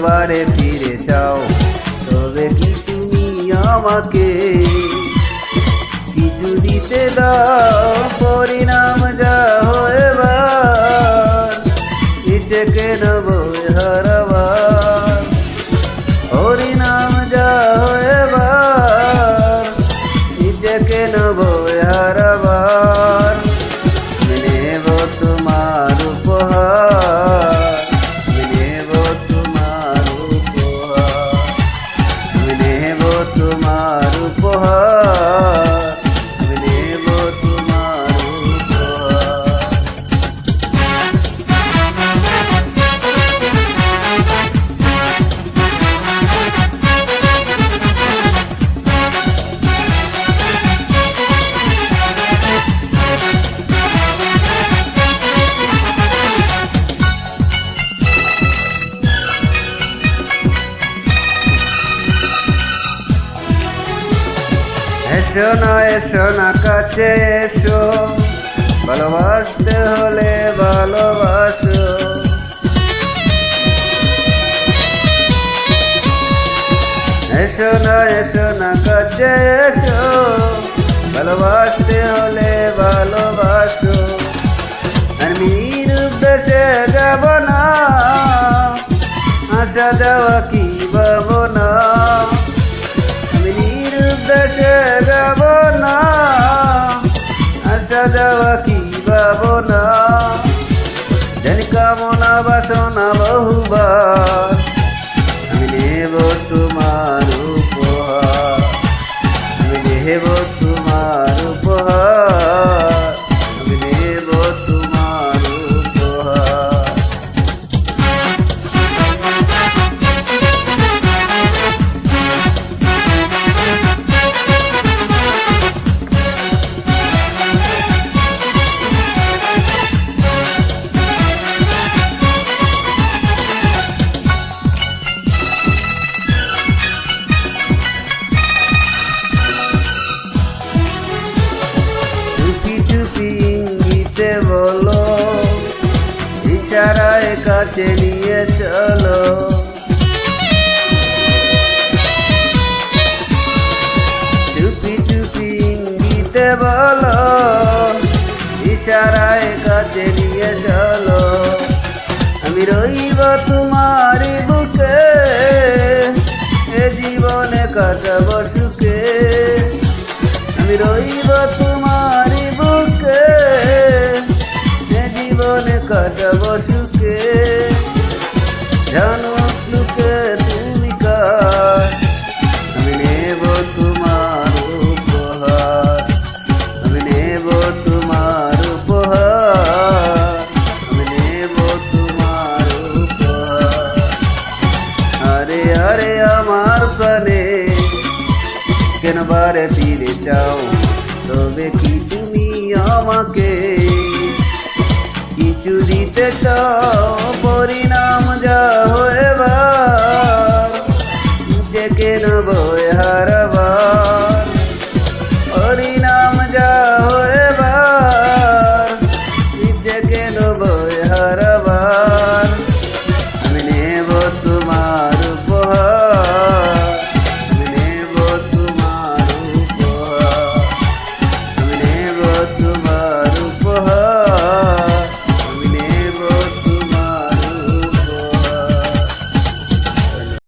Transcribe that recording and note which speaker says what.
Speaker 1: বারে ফিরে চাও, তবে কি তুমি আমাকে কিছু দিতে দাও? পরিণাম যা হয়েবার নিজেকে নেব হারাবার, পরিণাম যা হয়েবার নিজেকে নেব হারাবার। নেব তোমার উপহার, নেব তোমার উপহার, নেব তোমার উপহার, নেব তোমার উপহার। এসো না এসো না কাছে এসো, ভালোবাসতে হলে ভালোবাসো। এসো না কাছে এসো, ভালোবাসতে হলে ভালোবাসো। আমি নিরুদ্দেশে যাব না, আসা যাওয়া কি ভাবনা। আমি নিরুদ্দেশে যাব না, আসা যাওয়া কি ভাবনা। জানি কামনা বাসনা বহুবার, আমি নেব তোমার উপহার, আমি নেব তোমার উপহার, আমি নেব তোমার উপহার। ইঙ্গিতে বলো, ইশারায় কাছে নিয়ে চলো। চুপি চুপি ইঙ্গিতে বলো, ইশারায় কাছে নিয়ে চলো। আমি রইব তোমারই বুকে, এ জীবনে কাটাবো সুখে। আমি রইব তোমারই বুকে, এ জীবনে কাটাবো সুখে। জানো সুখে তুমি কার, আমি নেব তোমার উপহার, আমি নেব তোমার উপহার, আমি নেব তোমার উপহার। আরে আরে আমার প্রাণে কেন বারে ফিরে চাও, তবে কি তুমি আমাকে কিছু দিতে চাও?